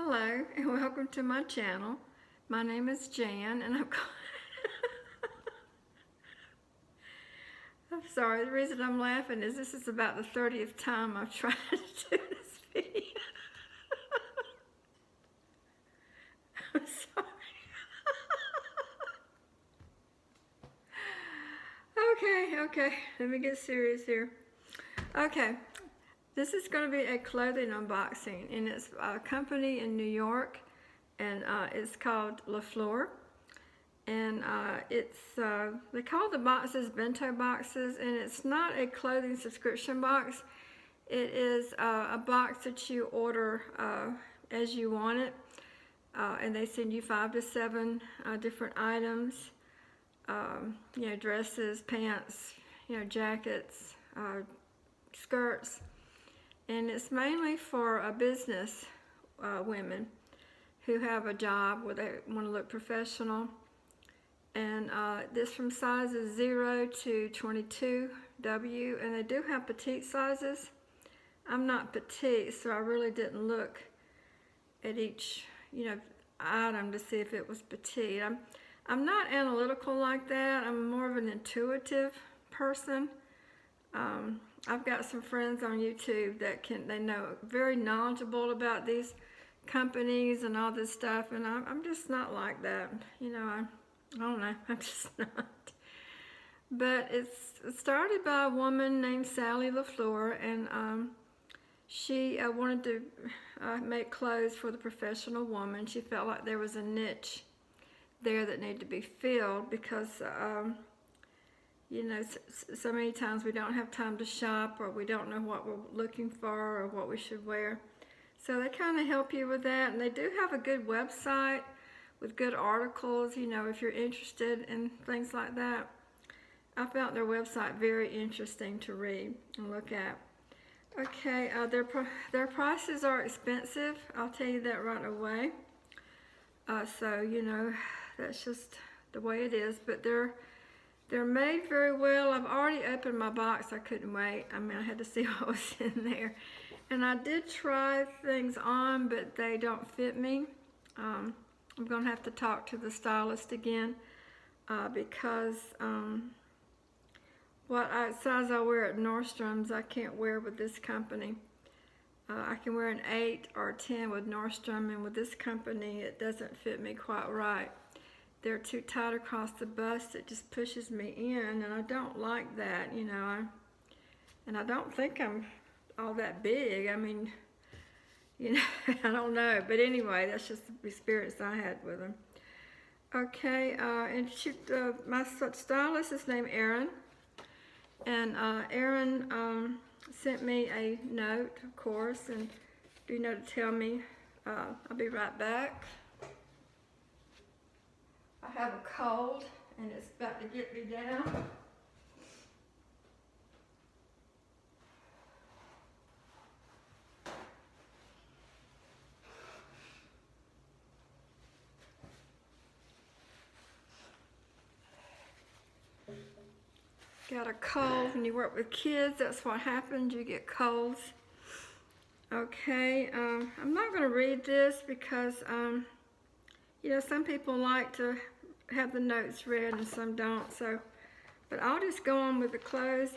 Hello and welcome to my channel. My name is Jan and I'm sorry, the reason I'm laughing is this is about the 30th time I've tried to do this video. I'm sorry. Okay, let me get serious here. Okay, this is going to be a clothing unboxing, and it's a company in New York, and it's called LaFleur. And they call the boxes Bento boxes, and it's not a clothing subscription box. It is a box that you order as you want it, and they send you 5 to 7 different items. You know, dresses, pants, you know, jackets, skirts, and it's mainly for business women who have a job where they want to look professional. And this from sizes 0 to 22W, and they do have petite sizes. I'm not petite, so I really didn't look at each, you know, item to see if it was petite. I'm not analytical like that. I'm more of an intuitive person. I've got some friends on YouTube that they know very knowledgeable about these companies and all this stuff, and I'm just not like that. You know, I don't know, I'm just not. But it's started by a woman named LaFleur, and she wanted to make clothes for the professional woman. She felt like there was a niche there that needed to be filled because, you know, so many times we don't have time to shop, or we don't know what we're looking for or what we should wear. So they kind of help you with that, and they do have a good website with good articles, you know, if you're interested in things like that. I found their website very interesting to read and look at. Okay, their prices are expensive. I'll tell you that right away. So, you know, that's just the way it is. But they're made very well. I've already opened my box. I couldn't wait. I mean, I had to see what was in there. And I did try things on, but they don't fit me. I'm going to have to talk to the stylist again because what size I wear at Nordstrom's I can't wear with this company. I can wear an 8 or a 10 with Nordstrom, and with this company it doesn't fit me quite right. They're too tight across the bust. It just pushes me in, and I don't like that, you know. And I don't think I'm all that big. I mean, you know, I don't know, but anyway, that's just the experience I had with them. Okay, and my stylist is named Erin, and Erin sent me a note, of course, and you know, to tell me I'll be right back. I have a cold, and it's about to get me down. Got a cold. When you work with kids, that's what happens. You get colds. Okay, I'm not going to read this because, you know, some people like to have the notes read and some don't. So, but I'll just go on with the clothes.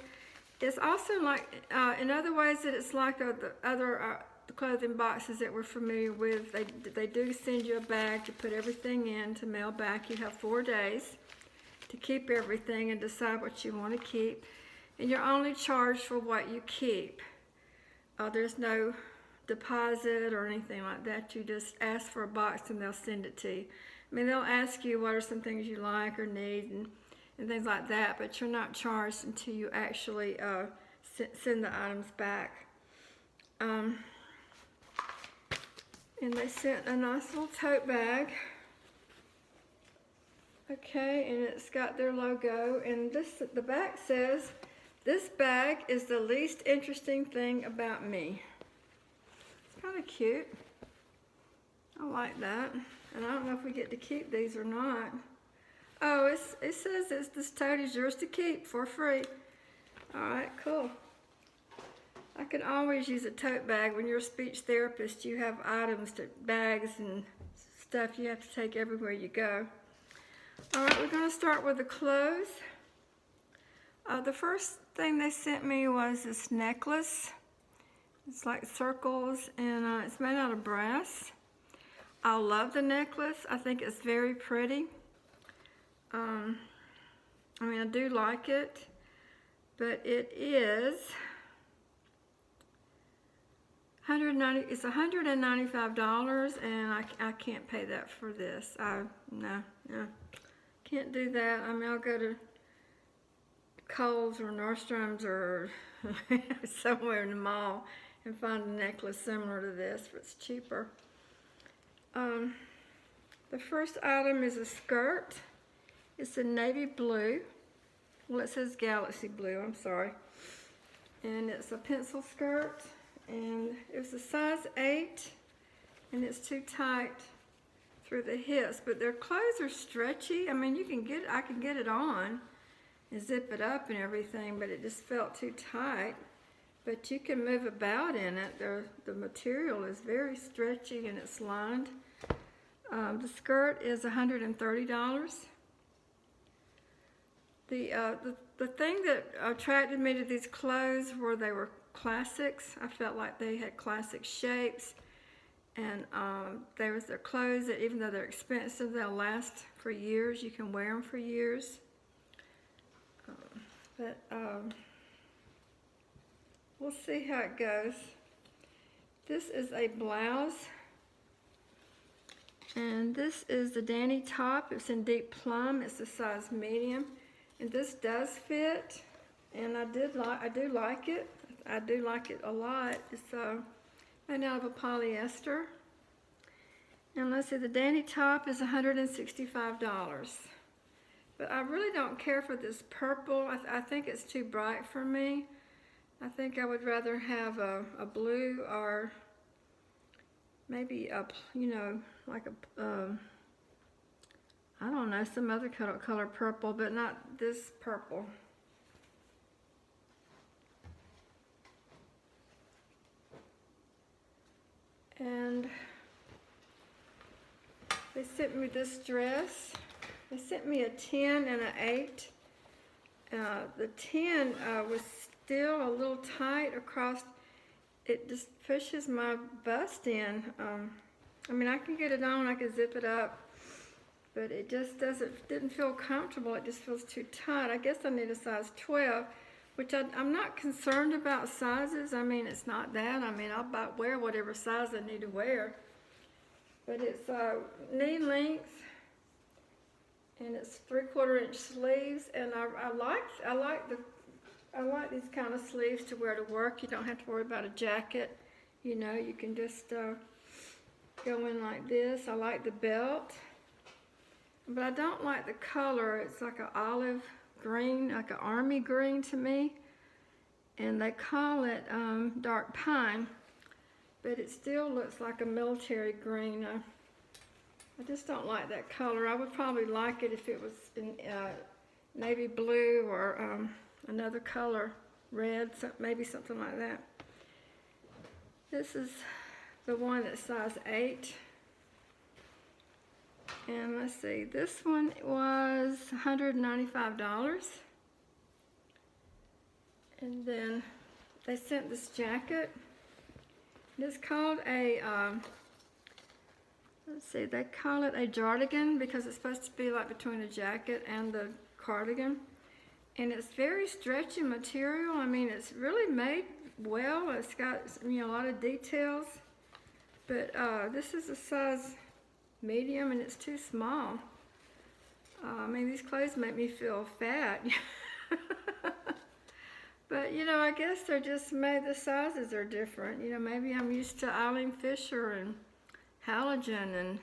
It's also like, in other ways, that it's like the other clothing boxes that we're familiar with. They do send you a bag to put everything in to mail back. You have 4 days to keep everything and decide what you want to keep, and you're only charged for what you keep. There's no deposit or anything like that. You just ask for a box and they'll send it to you. I mean, they'll ask you what are some things you like or need and things like that, but you're not charged until you actually send the items back. And they sent a nice little tote bag. Okay, and it's got their logo, and the back says, "This bag is the least interesting thing about me." It's kind of cute. I like that. And I don't know if we get to keep these or not. Oh, it says this tote is yours to keep for free. All right, cool. I can always use a tote bag. When you're a speech therapist, you have items, bags and stuff you have to take everywhere you go. All right, we're going to start with the clothes. The first thing they sent me was this necklace. It's like circles, and it's made out of brass. I love the necklace. I think it's very pretty. I mean, I do like it, but it is it's $195, and I can't pay that for this. No, can't do that. I mean, I'll go to Kohl's or Nordstrom's or somewhere in the mall and find a necklace similar to this, but it's cheaper. The first item is a skirt. It's a navy blue. Well, it says galaxy blue, I'm sorry. And it's a pencil skirt, and it was a size 8, and it's too tight through the hips, but their clothes are stretchy. I mean, I can get it on and zip it up and everything, but it just felt too tight. But you can move about in it. The material is very stretchy, and it's lined. The skirt is $130. The thing that attracted me to these clothes were they were classics. I felt like they had classic shapes, and their clothes that, even though they're expensive, they'll last for years. You can wear them for years. We'll see how it goes. This is a blouse, and this is the Danny top. It's in deep plum. It's a size medium, and this does fit, and I do like it. I do like it a lot. It's made out of a polyester. And let's see, the Danny top is $165. But I really don't care for this purple. I think it's too bright for me. I think I would rather have a blue, or maybe like I don't know, some other color purple, but not this purple. And they sent me this dress. They sent me a 10 and an 8. The 10 was still a little tight across. It just pushes my bust in. I mean, I can get it on, I can zip it up, but it just didn't feel comfortable. It just feels too tight. I guess I need a size 12, which I'm not concerned about sizes. I mean, it's not that. I mean, I'll wear whatever size I need to wear. But it's knee length, and it's 3/4 inch sleeves, and I like these kind of sleeves to wear to work. You don't have to worry about a jacket. You know, you can just go in like this. I like the belt, but I don't like the color. It's like an olive green, like an army green to me, and they call it dark pine, but it still looks like a military green. I just don't like that color. I would probably like it if it was in navy blue or another color, red, maybe something like that. This is the one that's size 8. And let's see, this one was $195. And then they sent this jacket. It's called a, let's see, they call it a jardigan because it's supposed to be like between the jacket and the cardigan. And it's very stretchy material. I mean, it's really made well. It's got, a lot of details. But this is a size medium, and it's too small. I mean, these clothes make me feel fat. But, I guess they're just made, the sizes are different. Maybe I'm used to Eileen Fisher and Halogen and,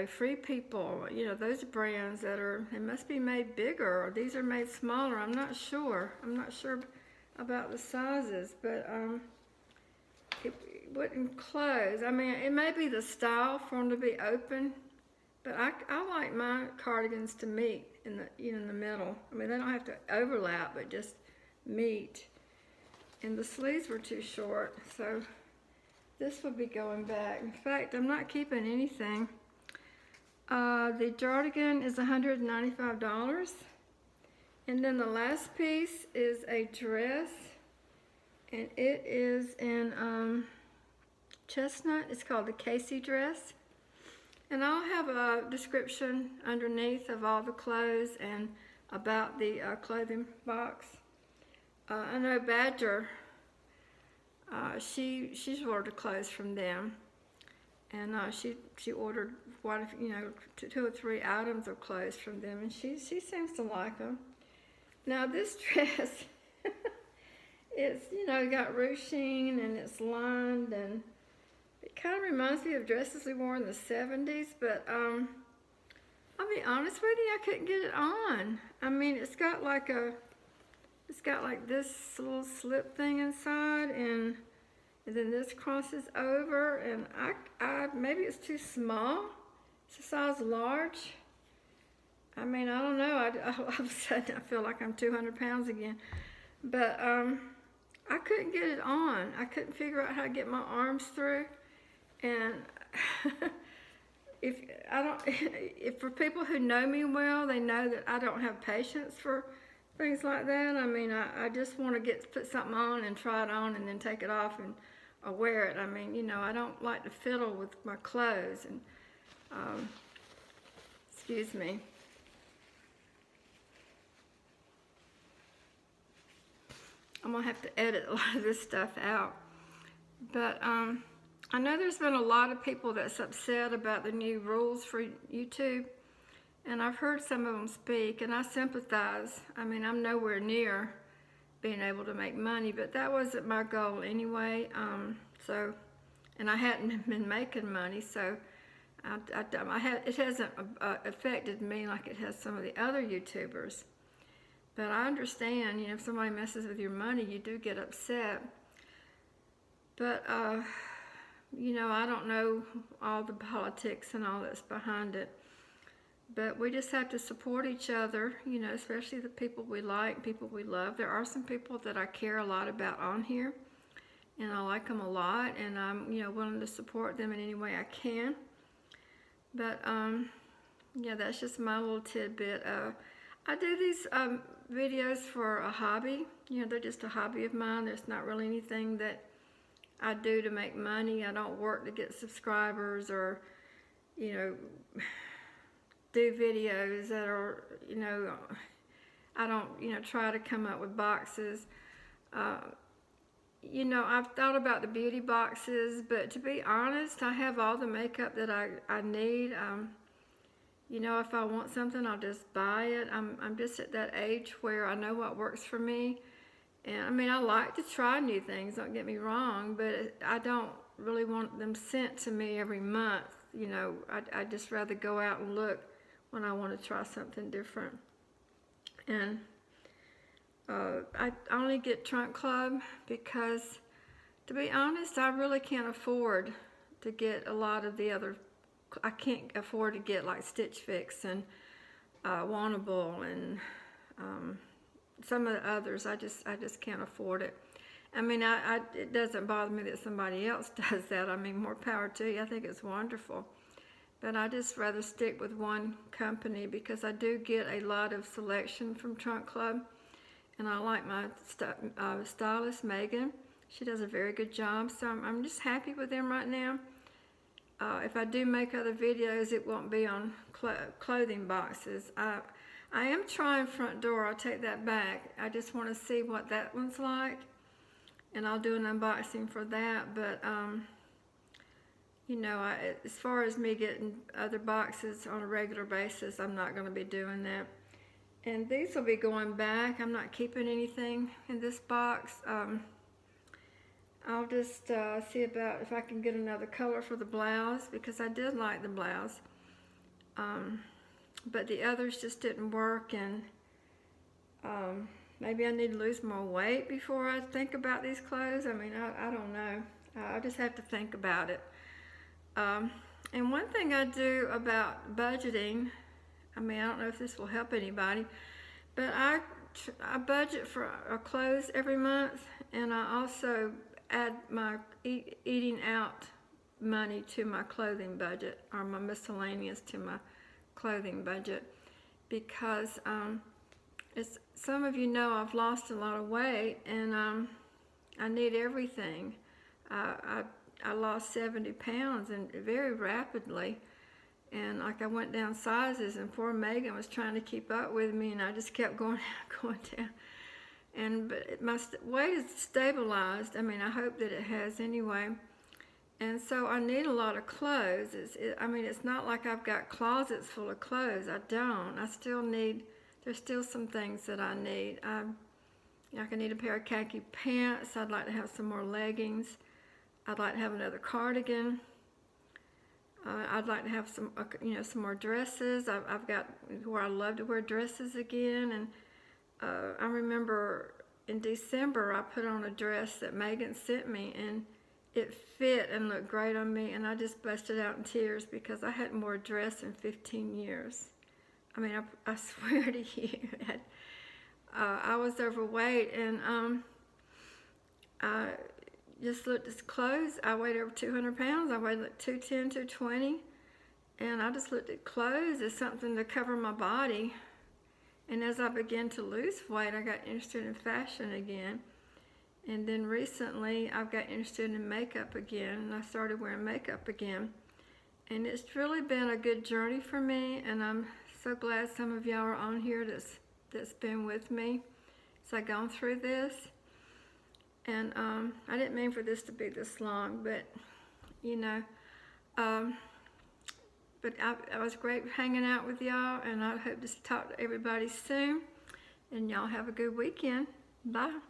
Free People, those brands that they must be made bigger, or these are made smaller. I'm not sure. I'm not sure about the sizes, but it wouldn't close. I mean, it may be the style for them to be open, but I like my cardigans to meet in the, in the middle. I mean, they don't have to overlap, but just meet. and the sleeves were too short, so this will be going back. In fact, I'm not keeping anything. The cardigan is $195, and then the last piece is a dress, and it is in chestnut. It's called the Casey dress, and I'll have a description underneath of all the clothes and about the clothing box. I know Badger, she's ordered clothes from them, and she ordered quite a, 2 or 3 items of clothes from them, and she seems to like them. Now this dress, it's got ruching and it's lined, and it kind of reminds me of dresses we wore in the 70s, but I'll be honest with you, I couldn't get it on. I mean, it's got like this little slip thing inside, and then this crosses over, and I maybe it's too small. It's a size large. I mean, I don't know. All of a sudden I feel like I'm 200 pounds again. But I couldn't get it on. I couldn't figure out how to get my arms through. And if for people who know me well, they know that I don't have patience for things like that. I mean, I just want to put something on and try it on and then take it off and wear it. I mean, I don't like to fiddle with my clothes. And excuse me. I'm gonna have to edit a lot of this stuff out. But I know there's been a lot of people that's upset about the new rules for YouTube, and I've heard some of them speak, and I sympathize. I mean, I'm nowhere near being able to make money, but that wasn't my goal anyway. And I hadn't been making money, so it hasn't affected me like it has some of the other YouTubers. But I understand, if somebody messes with your money, you do get upset. But, I don't know all the politics and all that's behind it. But we just have to support each other, especially the people we like, people we love. There are some people that I care a lot about on here, and I like them a lot, and I'm, willing to support them in any way I can. But, yeah, that's just my little tidbit. I do these videos for a hobby. They're just a hobby of mine. There's not really anything that I do to make money. I don't work to get subscribers or, do videos that are, I don't, try to come up with boxes. I've thought about the beauty boxes, but to be honest, I have all the makeup that I need. If I want something, I'll just buy it. I'm just at that age where I know what works for me. And I mean, I like to try new things, don't get me wrong, but I don't really want them sent to me every month. I'd just rather go out and look when I want to try something different. And I only get Trunk Club because, to be honest, I really can't afford to get a lot of the other. I can't afford to get like Stitch Fix and Wannable and some of the others. I just can't afford it. I mean, it doesn't bother me that somebody else does that. I mean, more power to you. I think it's wonderful. But I just rather stick with one company because I do get a lot of selection from Trunk Club. And I like my stylist, Megan. She does a very good job. So I'm just happy with them right now. If I do make other videos, it won't be on clothing boxes. I am trying Front Door. I'll take that back. I just want to see what that one's like. And I'll do an unboxing for that. But, as far as me getting other boxes on a regular basis, I'm not going to be doing that. And these will be going back. I'm not keeping anything in this box. I'll just see about if I can get another color for the blouse, because I did like the blouse. But the others just didn't work, and maybe I need to lose more weight before I think about these clothes. I mean, I don't know. I just have to think about it. And one thing I do about budgeting, I mean, I don't know if this will help anybody, but I budget for clothes every month, and I also add my eating out money to my clothing budget, or my miscellaneous to my clothing budget, because as some of you know, I've lost a lot of weight, and I need everything. I lost 70 pounds and very rapidly, and like I went down sizes, and poor Megan was trying to keep up with me, and I just kept going down. But my weight is stabilized. I mean, I hope that it has anyway. And so I need a lot of clothes. I mean, it's not like I've got closets full of clothes. I don't. There's still some things that I need. I need a pair of khaki pants. I'd like to have some more leggings. I'd like to have another cardigan. I'd like to have some more dresses. I've got where I love to wear dresses again. And I remember in December I put on a dress that Megan sent me, and it fit and looked great on me, and I just busted out in tears because I hadn't worn a dress in 15 years. I mean, I swear to you, I was overweight, and I just looked at clothes. I weighed over 200 pounds. I weighed like 210, 220, and I just looked at clothes as something to cover my body. And as I began to lose weight, I got interested in fashion again. And then recently, I've got interested in makeup again, and I started wearing makeup again. And it's really been a good journey for me, and I'm so glad some of y'all are on here that's been with me as I've gone through this. And I didn't mean for this to be this long, but but I was great hanging out with y'all, and I hope to talk to everybody soon. And y'all have a good weekend. Bye.